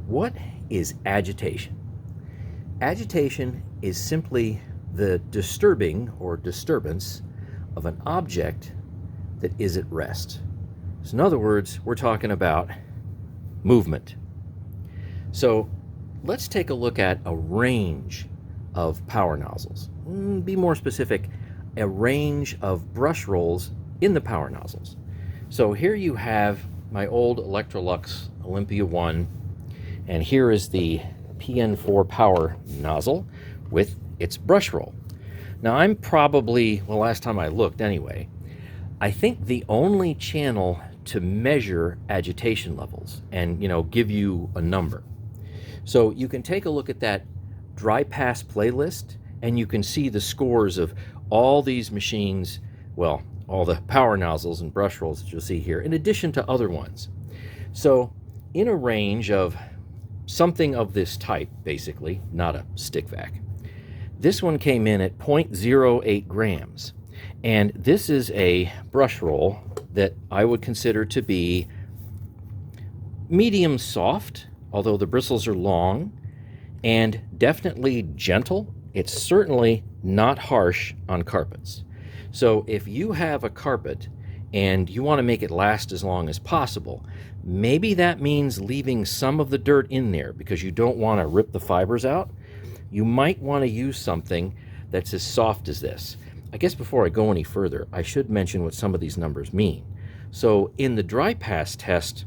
What is agitation? Agitation is simply the disturbing or disturbance of an object that is at rest. So in other words, we're talking about movement. So let's take a look at a range of power nozzles. Be more specific, a range of brush rolls in the power nozzles. So here you have my old Electrolux Olympia 1, and here is the PN4 power nozzle with its brush roll. Now I'm probably, well, last time I looked anyway, I think the only channel to measure agitation levels and, give you a number. So you can take a look at that dry pass playlist and you can see the scores of all these machines, well, all the power nozzles and brush rolls that you'll see here, in addition to other ones. So in a range of something of this type, basically, not a stick vac, this one came in at 0.08 grams. And this is a brush roll that I would consider to be medium soft, although the bristles are long, and definitely gentle. It's certainly not harsh on carpets. So if you have a carpet and you want to make it last as long as possible, maybe that means leaving some of the dirt in there because you don't want to rip the fibers out. You might want to use something that's as soft as this. I guess before I go any further, I should mention what some of these numbers mean. So in the dry pass test,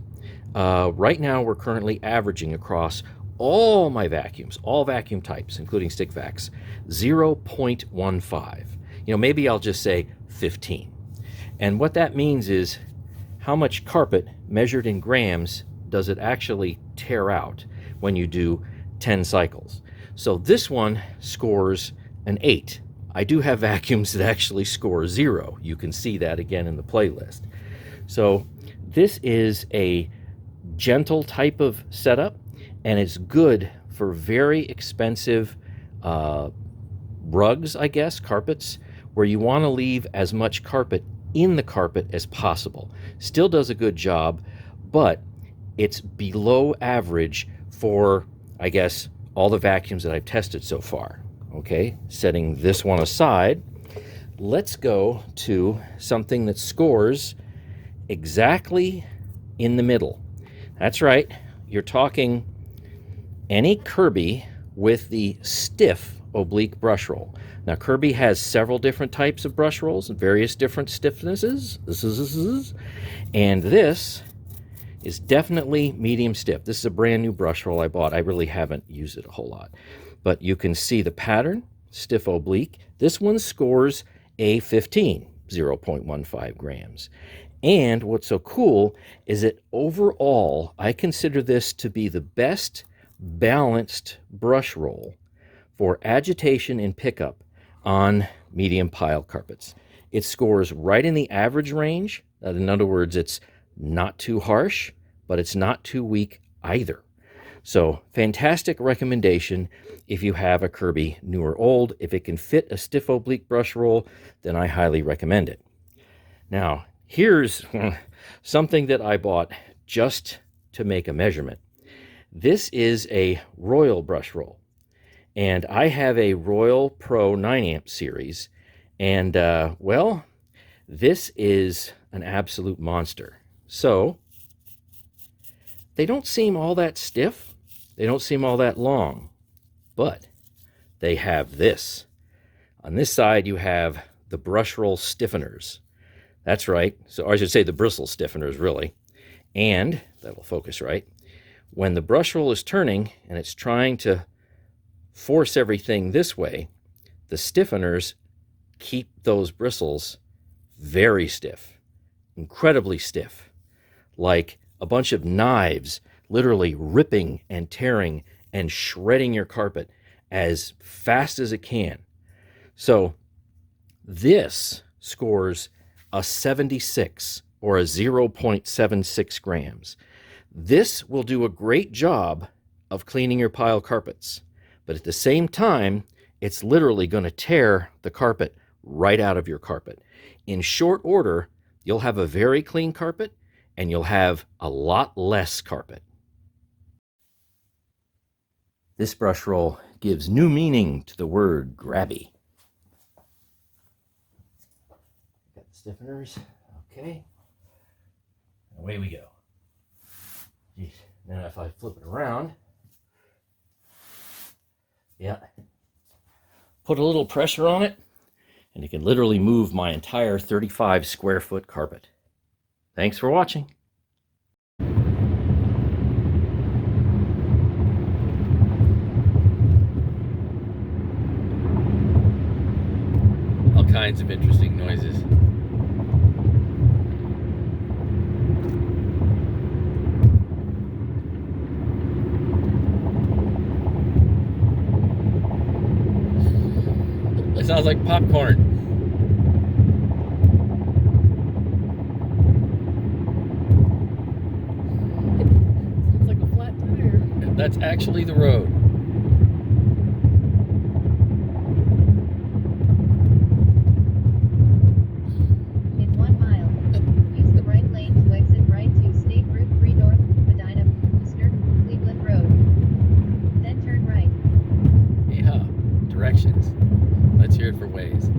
right now we're currently averaging across all my vacuums, all vacuum types, including stick vacs, 0.15. Maybe I'll just say 15. And what that means is how much carpet measured in grams does it actually tear out when you do 10 cycles. So this one scores an 8. I do have vacuums that actually score 0. You can see that again in the playlist. So this is a gentle type of setup, and it's good for very expensive rugs, I guess, carpets, where you want to leave as much carpet in the carpet as possible. Still does a good job, but it's below average for, I guess, all the vacuums that I've tested so far. Okay, setting this one aside, let's go to something that scores exactly in the middle. That's right, you're talking any Kirby with the stiff oblique brush roll. Now Kirby has several different types of brush rolls and various different stiffnesses. And this is definitely medium stiff. This is a brand new brush roll I bought. I really haven't used it a whole lot. But you can see the pattern, stiff oblique. This one scores a 15, 0.15 grams. And what's so cool is that overall, I consider this to be the best balanced brush roll for agitation and pickup on medium pile carpets. It scores right in the average range. In other words, it's not too harsh, but it's not too weak either. So fantastic recommendation if you have a Kirby, new or old. If it can fit a stiff oblique brush roll, then I highly recommend it. Now, here's something that I bought just to make a measurement. This is a Royal brush roll, and I have a Royal Pro 9 amp series, and well, this is an absolute monster. So they don't seem all that stiff. They don't seem all that long, but they have this. On this side, you have the brush roll stiffeners. That's right. So, or I should say the bristle stiffeners, really. And that'll focus right. When the brush roll is turning and it's trying to force everything this way, the stiffeners keep those bristles very stiff, incredibly stiff, like a bunch of knives literally ripping and tearing and shredding your carpet as fast as it can. So this scores a 76 or a 0.76 grams. This will do a great job of cleaning your pile carpets, but at the same time, it's literally going to tear the carpet right out of your carpet. In short order, you'll have a very clean carpet and you'll have a lot less carpet. This brush roll gives new meaning to the word grabby. Got the stiffeners. Okay. Away we go. Jeez. Now if I flip it around, yeah, put a little pressure on it, and it can literally move my entire 35 square foot carpet. Thanks for watching. All kinds of interesting noises. It sounds like popcorn. Sounds like a flat tire. That's actually the road. In 1 mile, use the right lane to exit right to State Route 3 North, Medina, Wooster, Cleveland Road. Then turn right. Yeah, directions. Let's hear it for Waze.